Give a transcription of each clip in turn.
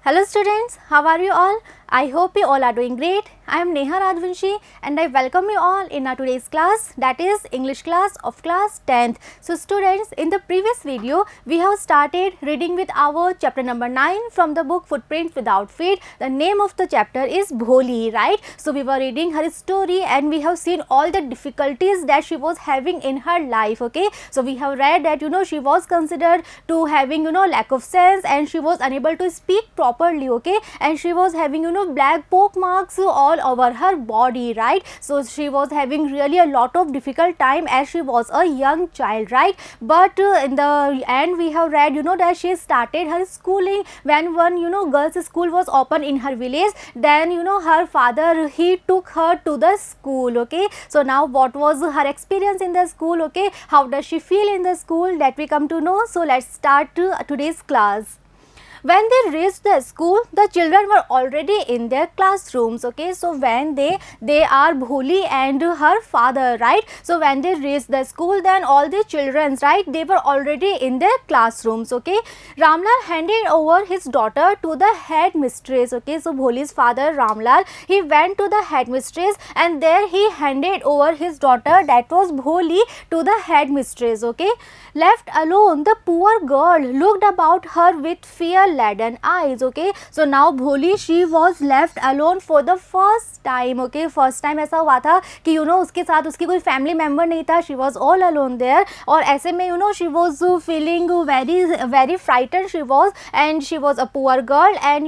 Hello students, how are you all? I hope you all are doing great. I am Neha Rajvanshi and I welcome you all in our today's class, that is English class of class 10th. So students, in the previous video we have started reading with our chapter number 9 from the book Footprints Without Feet. The name of the chapter is Bholi, right? So we were reading her story and we have seen all the difficulties that she was having in her life, okay? So we have read that she was considered to having lack of sense and she was unable to speak properly, okay? And she was having black poke marks all over her body, right? So she was having really a lot of difficult time as she was a young child, right? But in the end we have read that she started her schooling when one girls school was open in her village. Then her father, he took her to the school, okay? So now what was her experience in the school, okay? How does she feel in the school, that we come to know. So let's start today's class. When they reached the school, the children were already in their classrooms, okay? So when they are Bholi and her father, right? So when they reached the school, then all the children, right, they were already in their classrooms, okay? Ramlal handed over his daughter to the headmistress, okay? So Bholi's father Ramlal, he went to the headmistress and there he handed over his daughter, that was Bholi, to the headmistress, okay? Left alone, the poor girl looked about her with fear-laden eyes, okay? So now Bholi, she was left alone for the first time, okay? First time ऐसा हुआ था कि उसके साथ उसकी कोई family member नहीं था. She was all alone there. और ऐसे में she was feeling very frightened she was, and she was a poor girl, and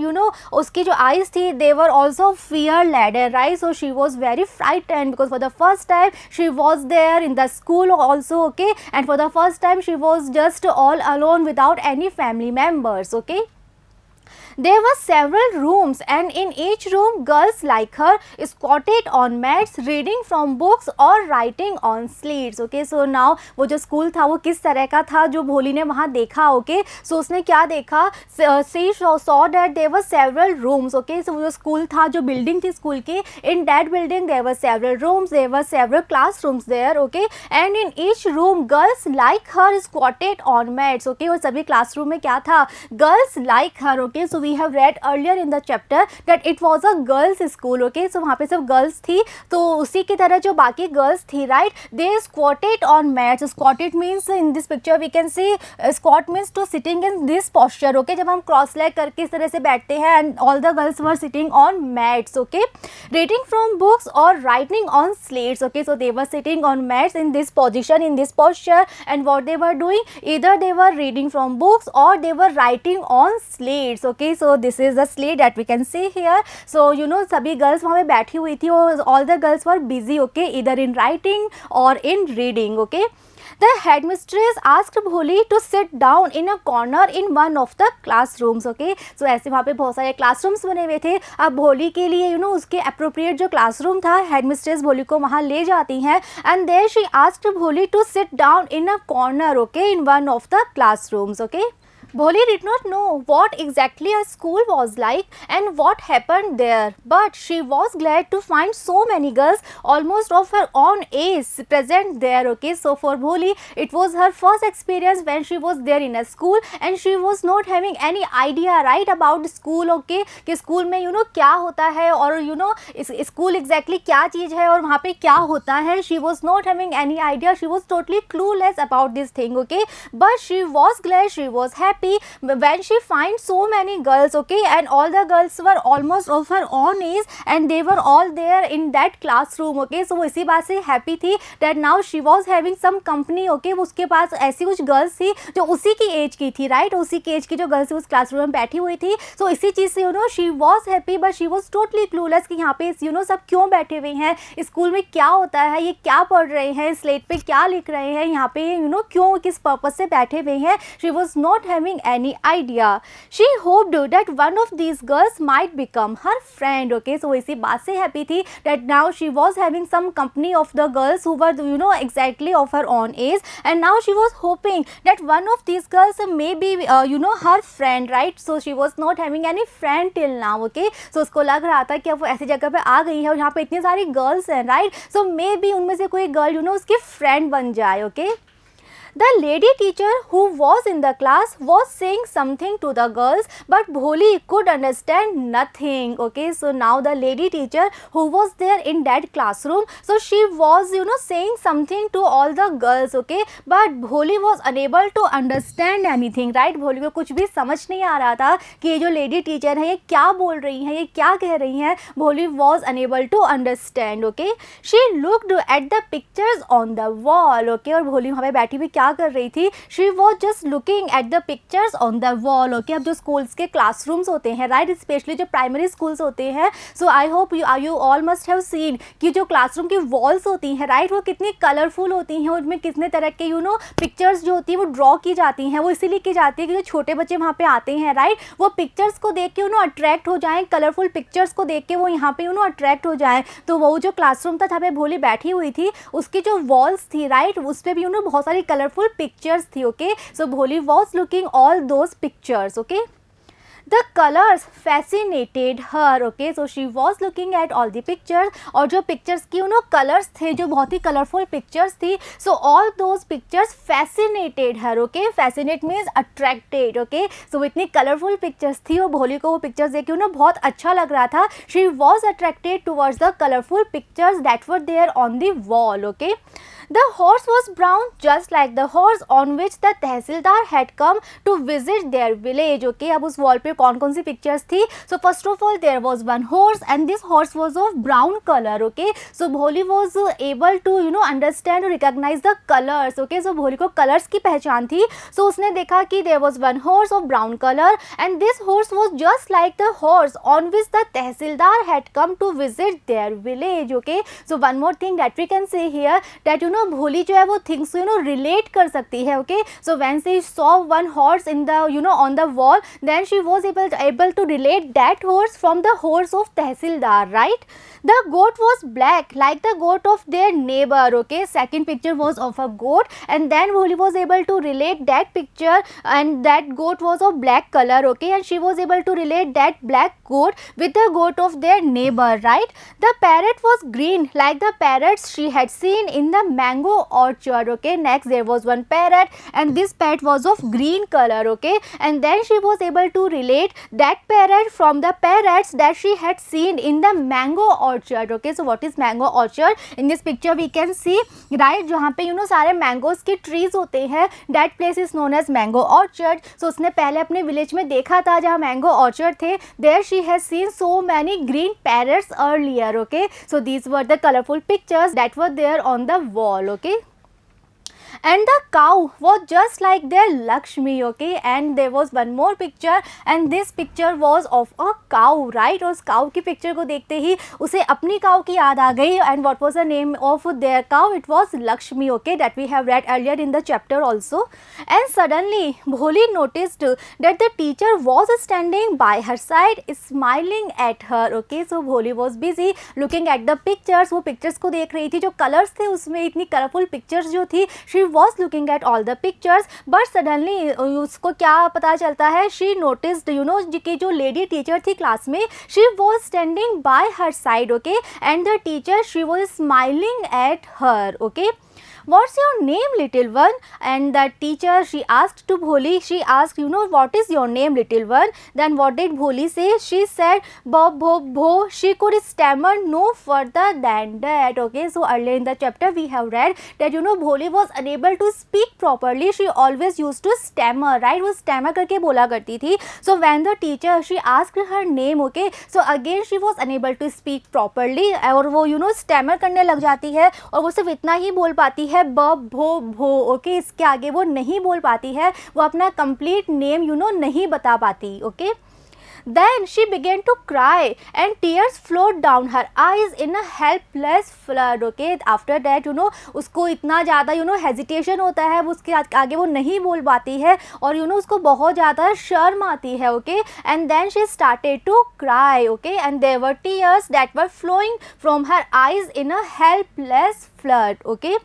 उसकी जो eyes थी, they were also fear-laden, right? So she was very frightened because for the first time she was there in the school also, okay? And for the first time she was just all alone without any family members, okay? There were several rooms and in each room girls like her squatted on mats reading from books or writing on slates, okay? So now वो जो school था वो किस तरह का था जो भोली ने वहाँ देखा, okay? So उसने क्या देखा? She saw that there were several rooms, okay? So वो जो स्कूल था, जो बिल्डिंग थी स्कूल की, in that building there were several rooms, there were several classrooms there, okay? And in each room girls like her squatted on mats, okay? और सभी classroom में क्या था? Girls like her, okay? So we have read earlier in the chapter that it was a girls school, okay? So वहाँ पे सब girls थी, तो उसी की तरह जो बाकी girls थी, right? They squatted on mats. Squatted means in this picture we can see squat means to sitting in this posture, okay? जब हम cross leg करके इस तरह से बैठते हैं, and all the girls were sitting on mats, okay? Reading from books or writing on slates, okay? So they were sitting on mats in this position, in this posture, and what they were doing, either they were reading from books or they were writing on slates, okay? So this is the slate that we can see here. So सभी girls वहाँ पे बैठी हुई थी और all the girls were busy, okay, either in writing or in reading, okay? The headmistress asked Bholi to sit down in a corner in one of the classrooms, okay? So ऐसे वहाँ पे बहुत सारे classrooms बने हुए थे. अब भोली के लिए उसके appropriate जो classroom था, headmistress भोली को वहाँ ले जाती हैं, and there she asked Bholi to sit down in a corner, okay, in one of the classrooms, okay? Bholi did not know what exactly a school was like and what happened there, but she was glad to find so many girls almost of her own age present there, okay? So for Bholi, it was her first experience when she was there in a school and she was not having any idea, right, about school, okay? कि school में क्या होता है और इस school exactly क्या चीज़ है और वहाँ पे क्या होता है. She was not having any idea. She was totally clueless about this thing, okay? But she was glad, she was happy when she finds so many girls, okay? And all the girls were almost of her own age and they were all there in that classroom, okay? So वो इसी बात से happy थी that now she was having some company, okay? उसके पास ऐसी कुछ girls थी जो उसी की age की थी, right? उसी की age की जो girls उस classroom में बैठी हुई थी. So इसी चीज़ से she was happy but she was totally clueless कि यहाँ पे सब क्यों बैठे हुए हैं, स्कूल में क्या होता है, ये क्या पढ़ रहे हैं, स्लेट पे क्या लिख रहे हैं, यहाँ पे क्यों, किस पर्पस से बैठे हुए हैं. She was not having any idea. She hoped that one of these girls might become her friend, okay? So इसी बात से happy थी that now she was having some company of the girls who were exactly of her own age, and now she was hoping that one of these girls may be her friend, right? So she was not having any friend till now, okay? So उसको लग रहा था कि अब वो ऐसी जगह पे आ गई है और यहाँ पे इतनी सारी girls हैं, right? So maybe उनमें से कोई girl उसकी friend बन जाए, okay? The lady teacher who was in the class was saying something to the girls, but Bholi could understand nothing. Okay, so now the lady teacher who was there in that classroom, so she was saying something to all the girls. Okay, but Bholi was unable to understand anything, right? Bholi को कुछ भी समझ नहीं आ रहा था कि ये जो लेडी टीचर है ये क्या बोल रही हैं, ये क्या कह रही हैं. Bholi was unable to understand. Okay, she looked at the pictures on the wall. Okay, और भोली वहाँ पे बैठी हुई क्या कर रही थी? She was just looking at the pictures on the wall. Okay, अब जो schools के classrooms होते हैं, right, especially जो primary schools होते हैं, so I hope you all must have seen कि जो classroom की walls होती हैं, right, वो कितनी colourful होती हैं, उनमें कितने तरह के pictures जो होती हैं वो draw की जाती हैं. वो इसीलिए की जाती है कि जो छोटे बच्चे वहाँ पे आते हैं, right, वो pictures को देख के attract हो जाएं, colourful pictures को देख के वो यहाँ पे attract हो जाएं. तो वो जो classroom था जहाँ पे भोली बैठी हुई थी, उसकी जो walls थी, right, उस पे भी बहुत सारी कलरफुल पिक्चर्स थी. ओके, सो भोली was looking all those pictures. Okay, The colors fascinated her. Okay, so she was looking at all the pictures. और जो pictures की colors थे, जो बहुत ही colorful pictures थी, so all those pictures fascinated her. Okay, fascinate means attracted. Okay, so इतनी colorful pictures थी और भोली को वो pictures देख के बहुत अच्छा लग रहा था. She was attracted towards the colorful pictures that were there on the wall. Okay, the horse was brown just like the horse on which the tehsildar had come to visit their village. Okay, अब उस wall पे कौन कौन सी pictures थी? So first of all there was one horse and this horse was of brown color. Okay, so Bholi was able to understand or recognize the colors. Okay, so Bholi को colors की पहचान थी. So उसने देखा कि there was one horse of brown color and this horse was just like the horse on which the tehsildar had come to visit their village. Okay, so one more thing that we can say here that भोली जो है वो things relate कर सकती है. Okay, so when she saw one horse in the on the wall, then she was able to relate that horse from the horse of tehsildar. Right, the goat was black like the goat of their neighbor. Okay, second picture was of a goat and then Bholi was able to relate that picture and that goat was of black color. Okay, and she was able to relate that black goat with the goat of their neighbor. Right, the parrot was green like the parrots she had seen in the mango orchard. Okay, next there was one parrot and this parrot was of green color. Okay, and then she was able to relate that parrot from the parrots that she had seen in the mango orchard. Okay, so what is mango orchard? In this picture we can see, right, जहाँ पे सारे mangoes के trees होते हैं, that place is known as mango orchard. So उसने पहले अपने village में देखा था जहाँ मैंगो ऑर्चर्ड थे. There she has seen so many green parrots earlier. Okay, so these were the colorful pictures that were there on the wall. Okay, and the cow was just like their Lakshmi. Okay, and there was one more picture and this picture was of a cow. Right, और उस cow की picture को देखते ही उसे अपनी cow की याद आ गई. and what was the name of their cow? It was Lakshmi. Okay, that we have read earlier in the chapter also. And suddenly Bholi noticed that the teacher was standing by her side smiling at her. Okay, so Bholi was busy looking at the pictures. वो pictures को देख रही थी, जो colors थे उसमें इतनी colorful pictures जो थी. She was looking at all the pictures, but suddenly उसको क्या पता चलता है? She noticed कि जो lady teacher थी क्लास में, she was standing by her side. Okay, and the teacher, she was smiling at her. Okay, what's your name, little one? And the teacher, she asked to Bholi, she asked, what is your name, little one? Then what did Bholi say? She said bo bo bo. She could stammer no further than that. Okay, so earlier in the chapter we have read that Bholi was unable to speak properly. She always used to stammer. Right, वो stammer करके बोला करती थी. So when the teacher, she asked her name, okay, so again she was unable to speak properly और वो stammer करने लग जाती है और वो सिर्फ इतना ही बोल पाती है ब भो भो. ओके, इसके आगे वो नहीं बोल पाती है, वो अपना कंप्लीट नेम नहीं बता पाती. Okay, then she began to cry and tears flowed down her eyes in a helpless flood. Okay, after that उसको इतना ज़्यादा hesitation होता है, वो उसके आगे वो नहीं बोल पाती है और उसको बहुत ज़्यादा शर्म आती है. Okay, and then she started to cry. Okay, and there were tears that were flowing from her eyes in a helpless flood. Okay,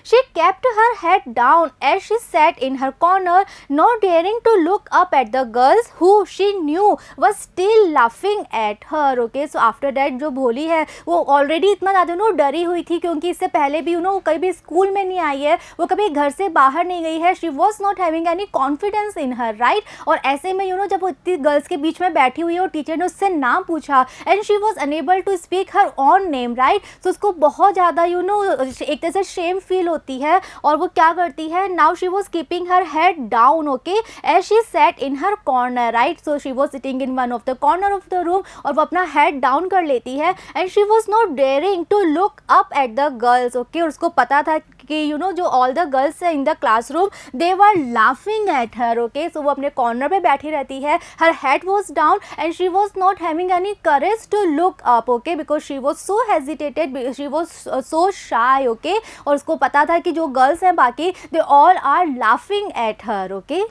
She kept her head down as she sat in her corner, not daring to look up at the girls who she knew was still laughing at her. Okay, so after that जो भोली है वो already इतना ज़्यादा डरी हुई थी, क्योंकि इससे पहले भी वो कभी स्कूल में नहीं आई है, वो कभी घर से बाहर नहीं गई है. She was not having any confidence in her, right. और ऐसे में जब वो इतनी गर्ल्स के बीच में बैठी हुई है और टीचर ने उससे नाम पूछा, and she was unable to speak her own name, right. तो उसको बहुत ज़्यादा एक तरह से शेम फील होती है, और वो क्या करती है, now she was keeping her head down, okay, as she sat in her corner, right. So she was sitting in one of the corner of the room, और वो अपना हेड डाउन कर लेती है, and she was not daring to look up at the girls, okay. और उसको पता था कि जो ऑल द गर्ल्स है in the classroom they were laughing at her, okay. So वो अपने कॉर्नर पे बैठी रहती है, her head was down and she was not having any courage to look up, okay, because she was so hesitated, she was so shy, okay. और उसको पता था कि जो गर्ल्स हैं बाकी they all are laughing at her, okay.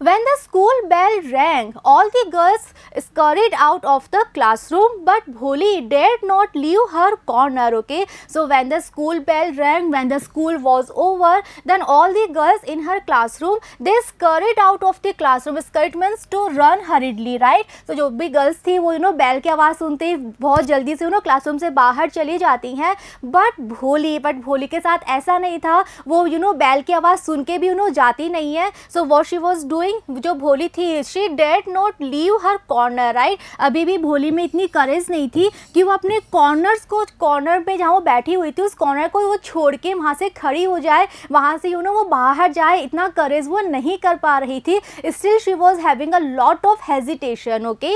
When the school bell rang, all the girls scurried out of the classroom, but Bholi dared not leave her corner, okay. So when the school bell rang, when the school was over, then all the girls in her classroom, they scurried out of the classroom. Scurried means to run hurriedly, right. So जो भी girls थी वो bell की आवाज़ सुनते ही बहुत जल्दी से क्लासरूम से बाहर चली जाती हैं. बट भोली के साथ ऐसा नहीं था, वो बेल की आवाज़ सुन के भी जाती नहीं है. So what she was doing, जो भोली थी, she did not leave her corner, right. अभी भी भोली में इतनी करेज नहीं थी कि वो अपने कॉर्नर पे जहाँ वो बैठी हुई थी उस कॉर्नर को वो छोड़ के वहाँ से खड़ी हो जाए, वहाँ से वो बाहर जाए, इतना करेज वो नहीं कर पा रही थी. Still she was having a lot of hesitation, okay.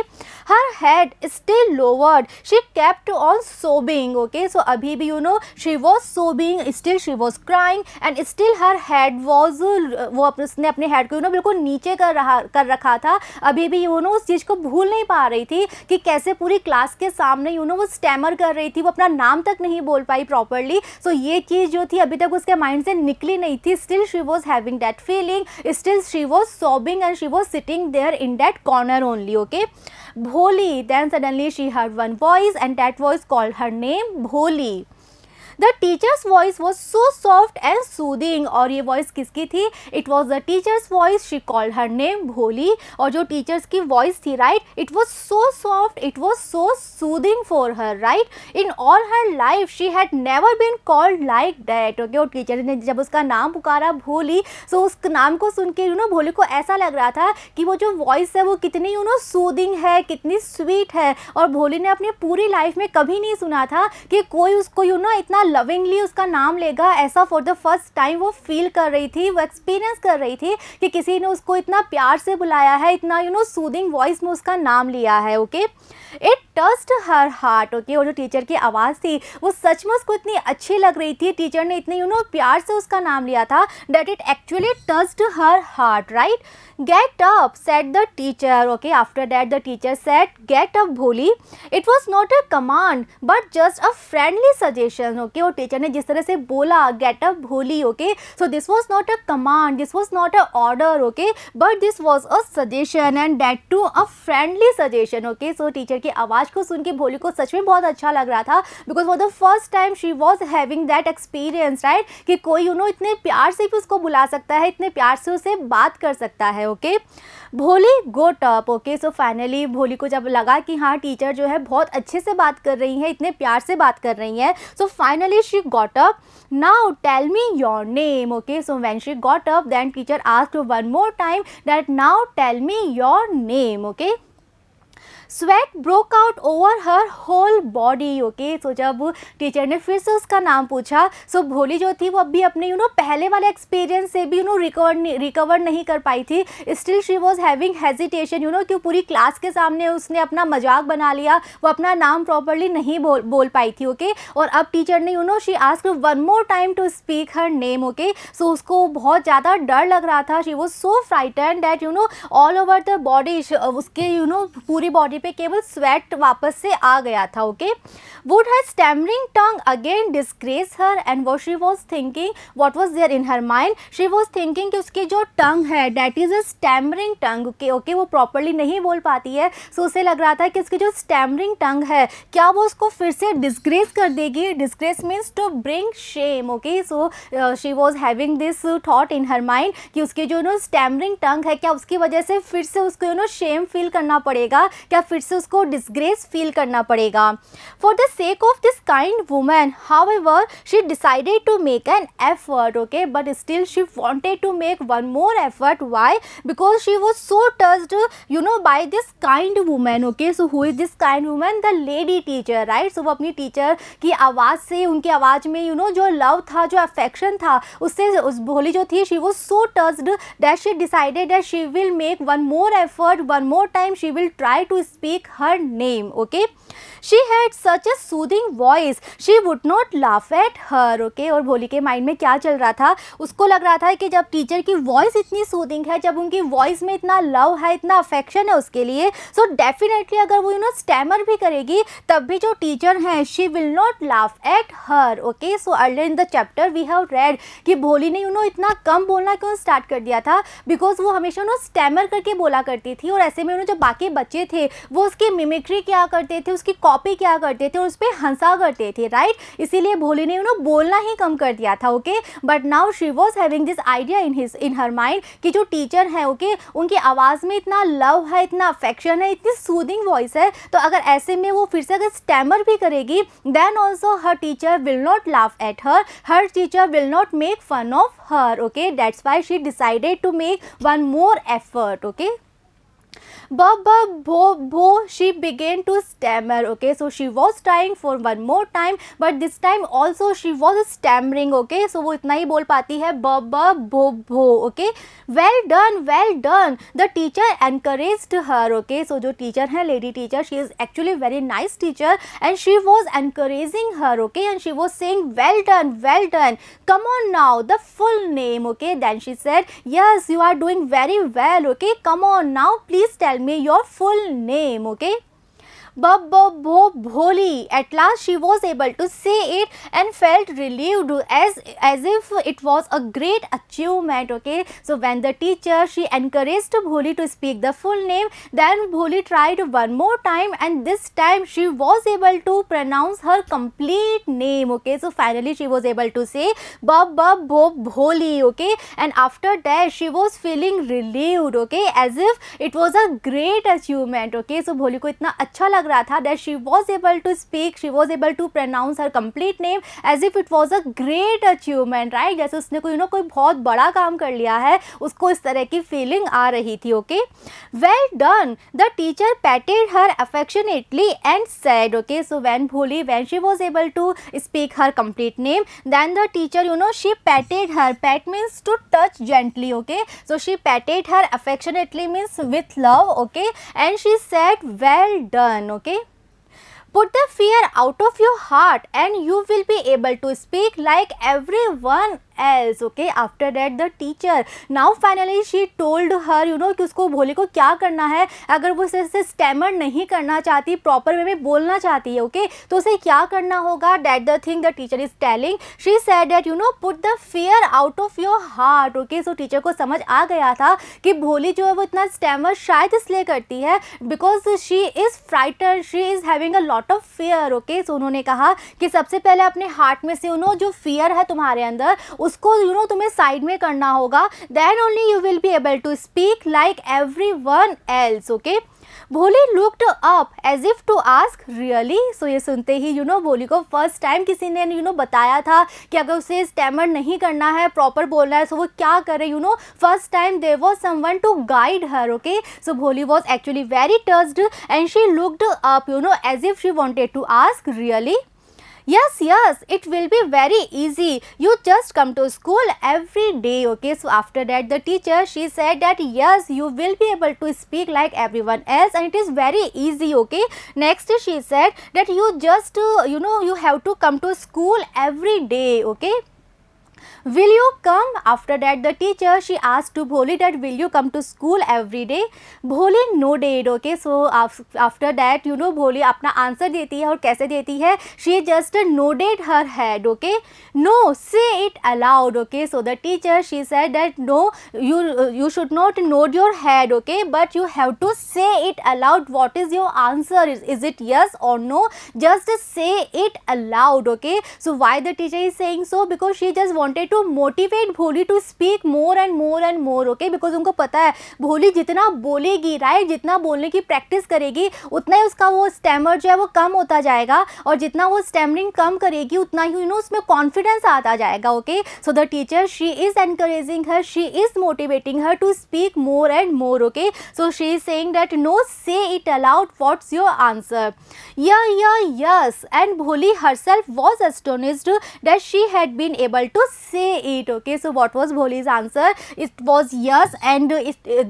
Her head still lowered, she kept on sobbing, okay. So अभी भी she was sobbing, still she was crying, and still her head was, वो उसने अपने head को बिल्कुल नीचे कर रखा था. अभी भी उस चीज़ को भूल नहीं पा रही थी कि कैसे पूरी क्लास के सामने वो स्टैमर कर रही थी, वो अपना नाम तक नहीं बोल पाई प्रॉपरली. सो ये चीज़ जो थी अभी तक उसके माइंड से निकली नहीं थी. Still she was having that feeling, still she was sobbing, and she was sitting there in that corner only, okay. Bholi, then suddenly she heard one voice, and that voice called her name, Bholi. The teacher's voice was so soft and soothing. और ये voice किसकी थी? It was the teacher's voice. She called her name Bholi. और जो teachers की voice थी, right? It was so soft. It was so soothing for her, right? In all her life, she had never been called like that. Okay? और teacher ने जब उसका नाम पुकारा भोली, so उस नाम को सुन के भोली को ऐसा लग रहा था कि वो जो voice है वो कितनी soothing है, कितनी sweet है. और भोली ने अपनी पूरी life में कभी नहीं सुना था कि कोई उसको इतना लविंगली उसका नाम लेगा. ऐसा फॉर द फर्स्ट टाइम वो फील कर रही थी, वो एक्सपीरियंस कर रही थी कि किसी ने उसको इतना प्यार से बुलाया है, इतना सूदिंग वॉइस में उसका नाम लिया है, okay. It touched her heart, okay. और जो टीचर की आवाज़ थी वो सचमुच उसको इतनी अच्छी लग रही थी, टीचर ने इतने प्यार से उसका नाम लिया था, that it actually touched her heart, right. Get up said the teacher, okay. After that the teacher said get up Bholi. It was not a command but just a friendly suggestion, okay. और teacher ने जिस तरह से बोला get up Bholi, okay, so this was not a command, this was not an order, okay, but this was a suggestion, and that too a friendly suggestion, okay. So teacher की आवाज़ को सुन के भोली को सच में बहुत अच्छा लग रहा था, because for the first time she was having that experience, right, कि कोई इतने प्यार से भी उसको बुला सकता है, इतने प्यार से उसे बात कर सकता है, ओके. भोली गोट अप, ओके. सो फाइनली भोली को जब लगा कि हाँ टीचर जो है बहुत अच्छे से बात कर रही है, इतने प्यार से बात कर रही है, so finally she got up. Now tell me your name, okay. So when she got up then teacher asked one more time that now tell me your name, okay. Sweat broke out over her whole body, okay. So जब teacher ने फिर से उसका नाम पूछा, सो भोली जो थी वो अभी अपने पहले वाले एक्सपीरियंस से भी रिकवर नहीं कर पाई थी. Still she was having hesitation, कि पूरी क्लास के सामने उसने अपना मजाक बना लिया, वो अपना नाम प्रॉपरली नहीं बोल पाई थी, ओके. और अब टीचर ने she asked one more time to speak her name, okay. So उसको बहुत ज़्यादा डर लग रहा था. She was so frighten that all over the body, उसके पूरी बॉडी बॉडी पे केवल स्वेट वापस से आ गया था. Okay, would her stammering tongue again disgrace her, and what she was thinking, what was there in her mind, she was thinking कि उसकी जो टंग है that is a stammering tongue. Okay okay, वो प्रॉपरली नहीं बोल पाती है. सो उसे लग रहा था कि उसकी जो स्टैमरिंग टंग है क्या वो उसको फिर से डिस्ग्रेस कर देगी. Disgrace means to bring shame. Okay, so she was having this thought in her mind कि उसकी जो नो स्टैमरिंग टंग है क्या उसकी वजह से फिर से उसको नो शेम फील करना पड़ेगा, क्या फिर से उसको डिस्ग्रेस फील करना पड़ेगा. For the sake of this kind woman, however, she decided to make an effort. Okay, but still she wanted to make one more effort. Why? Because she was so touched, you know, by this kind woman. Okay, so who is this kind woman? The lady teacher, right? So वो अपनी teacher की आवाज़ से, उनकी आवाज़ में you know जो love था, जो अफेक्शन था, उससे उस भोली जो थी, she was so touched that she decided that she will make one more effort, one more time she will try to speak her name. Okay, she had such a soothing voice, she would not laugh at her. Okay, और भोली के mind में क्या चल रहा था, उसको लग रहा था कि जब टीचर की वॉइस इतनी सूदिंग है, जब उनकी वॉइस में इतना लव है, इतना अफेक्शन है उसके लिए, सो डेफिनेटली अगर वो स्टैमर भी करेगी तब भी जो टीचर हैं she will not laugh at her. Okay, so earlier in the chapter we have read कि भोली ने इतना कम बोलना क्यों स्टार्ट कर दिया था, बिकॉज वो हमेशा स्टैमर करके बोला करती थी, और ऐसे में जो बाकी बच्चे थे वो उसकी मिमिक्री क्या करते थे, उसकी कॉपी क्या करते थे और उस पर हंसा करते थे. राइट, इसीलिए भोली ने बोलना ही कम कर दिया था. Okay, but now she was having this idea in her mind कि जो टीचर है ओके उनकी आवाज़ में इतना लव है, इतना अफेक्शन है, इतनी सूदिंग वॉइस है, तो अगर ऐसे में वो फिर से अगर स्टैमर भी करेगी then also her teacher will not laugh at her teacher will not make fun of her. Okay, that's why she decided to make one more effort. Okay, bo, she began to stammer. Okay, so she was trying for one more time, but this time also she was stammering. Okay, so वो इतना ही बोल पाती है bo. Okay, well done, the teacher encouraged her. Okay, so जो teacher है lady teacher, she is actually very nice teacher and she was encouraging her. Okay, and she was saying well done, come on now, the full name. Okay, then she said yes, you are doing very well. Okay, come on now, please tell me your full name. Okay, Bholi. At last she was able to say it and felt relieved as if it was a great achievement. Okay, so when the teacher she encouraged Bholi to speak the full name, then Bholi tried one more time and this time she was able to pronounce her complete name. Okay, so finally she was able to say Bholi. Okay, and after that she was feeling relieved. Okay, as if it was a great achievement. Okay, so Bholi को इतना अच्छा लग रहा था that she was able to speak, she was able to pronounce her complete name as if it was a great achievement. right, जैसे उसने कोई कोई बहुत बड़ा काम कर लिया है, उसको इस तरह की फीलिंग आ रही थी. okay, well done, the teacher patted her affectionately and said. okay, so when she was able to speak her complete name, then the teacher she patted her. Pat means to touch gently. okay, so she patted her affectionately means with love. okay, and she said well done. okay, put the fear out of your heart and you will be able to speak like everyone else. okay, after that the teacher now finally she told her कि उसको भोली को क्या करना है. अगर वो इसे स्टैमर नहीं करना चाहती, प्रॉपर वे में बोलना चाहती है okay, तो उसे क्या करना होगा. that the thing the teacher is telling, she said that put the fear out of your heart. okay, so teacher को समझ आ गया था कि भोली जो है वो इतना स्टैमर शायद इसलिए करती है because she is frighten, she is having a lot of fear. Okay, so उन्होंने कहा कि सबसे पहले अपने हार्ट में से जो फियर है तुम्हारे अंदर उसको तुम्हें साइड में करना होगा. Then only you will be able to speak like everyone else. Okay, Bholi looked up as if to ask really. So ये सुनते ही भोली को फर्स्ट टाइम किसी ने बताया था कि अगर उसे स्टैमर नहीं करना है, प्रॉपर बोलना है, सो वो क्या करे. First time there was someone to guide her. Okay, so Bholi was actually very touched and she looked up as if she wanted to ask really. Yes, it will be very easy. You just come to school every day. Okay, so after that the teacher she said that yes, you will be able to speak like everyone else and it is very easy. Okay, next she said that you just you have to come to school every day. Okay, Will you come? After that the teacher she asked to Bholi that will you come to school every day? Bholi nodded. Okay, so after that Bholi अपना answer देती है और कैसे देती है, she just nodded her head. Okay, no, say it aloud. Okay, so the teacher she said that no, you should not nod your head. Okay, but you have to say it aloud. What is your answer? Is it yes or no? Just say it aloud. Okay, so why the teacher is saying so? Because she just wanted to motivate Bholi to speak more and more and more. Okay, because उनको पता है भोली जितना बोलेगी, right, जितना बोलने की practice करेगी उतना ही उसका वो स्टैमर जो है वो कम होता जाएगा, और जितना वो स्टैमरिंग कम करेगी उतना ही उसमें कॉन्फिडेंस आता जाएगा. Okay, so the teacher she is encouraging her, she is motivating her to speak more and more. Okay, so she is saying that no, say it aloud, what's your answer? Yes, and Bholi herself was astonished that she had been able to say it. Okay, so what was Bholi's answer? It was yes, and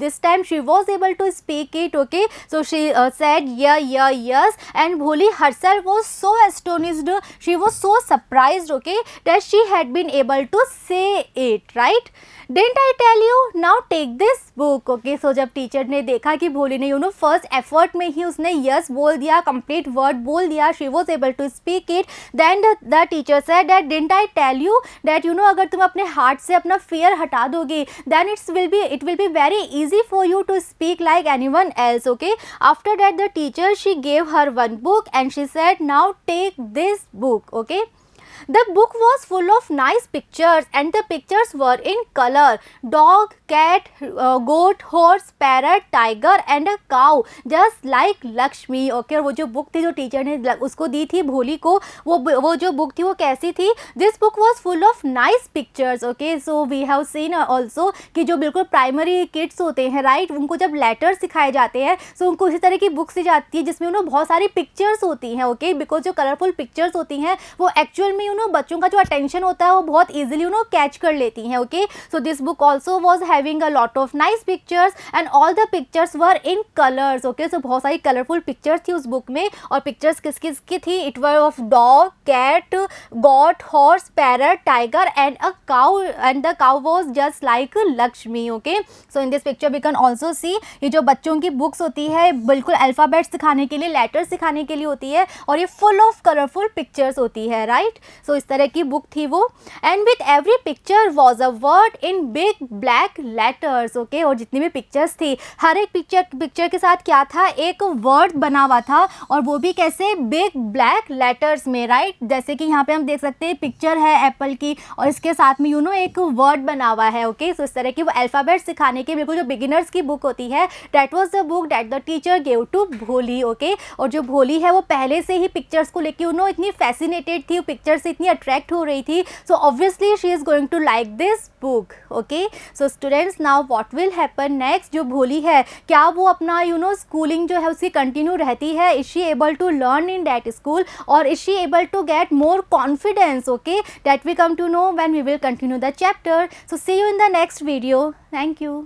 this time she was able to speak it. Okay, so she said yes, and Bholi herself was so astonished, she was so surprised, okay, that she had been able to say it, right? Didn't I tell you? Now take this book. Okay, so जब teacher ने देखा कि भोली ने first effort में ही उसने yes बोल दिया, complete word बोल दिया, she was able to speak it, then the teacher said that didn't I tell you that अगर तुम अपने हार्ट से अपना फियर हटा दोगे then it will be very easy for you to speak like anyone else. Okay, after that the teacher she gave her one book and she said now take this book. Okay, the book was full of nice pictures and the pictures were in color: dog, cat, goat, horse, parrot, tiger and a cow just like Lakshmi. Okay, वो जो book थी जो teacher ने उसको दी थी भोली को, वो जो बुक थी वो कैसी थी? This book was full of nice pictures. Okay, so we have seen also कि जो बिल्कुल प्राइमरी किड्स होते हैं, राइट, उनको जब लेटर सिखाए जाते हैं तो उनको इसी तरह की बुक दी जाती है जिसमें बहुत सारी पिक्चर्स होती हैं. ओके, बिकॉज जो कलरफुल पिक्चर्स होती हैं वो एक्चुअल में बच्चों का जो अटेंशन होता है वो बहुत इजीली कैच कर लेती हैं. Okay, so this book also was having a lot of nice pictures and all the pictures were in colours. Okay, so बहुत सारी कलरफुल पिक्चर्स थी उस बुक में, और पिक्चर्स किस किस की थी? It were of dog, cat, goat, horse, parrot, tiger and a cow, and the cow was just like Lakshmi. Okay, so in this picture we can also see ये जो बच्चों की बुक्स होती है बिल्कुल अल्फ़ाबेट सिखाने के लिए, लेटर सिखाने के लिए होती है, और ये फुल ऑफ कलरफुल पिक्चर्स होती है, राइट. सो इस तरह की बुक थी वो, and with every picture was a word in big black letters. Okay, और जितनी भी पिक्चर्स थी हर एक पिक्चर के साथ क्या था? एक वर्ड बना हुआ था, और वो भी कैसे? बिग ब्लैक लेटर्स में, राइट. जैसे कि यहाँ पे हम देख सकते हैं पिक्चर है एप्पल की और इसके साथ में एक वर्ड बना हुआ है. ओके, सो इस तरह की वो अल्फ़ाबेट सिखाने की बिल्कुल जो बिगिनर्स की बुक होती है, that was the book that the teacher gave to Bholi. Okay, और जो भोली है वो पहले से ही पिक्चर्स को लेके इतनी फैसिनेटेड थी, पिक्चर से इतनी अट्रैक्ट हो रही थी, so obviously she is going to like this book. Okay, so students, now what will happen next? जो भोली है क्या वो अपना स्कूलिंग जो है उसकी कंटिन्यू रहती है? Is she able to learn in that school, और is she able to get more confidence? Okay, that we come to know when we will continue the chapter. So see you in the next video. Thank you.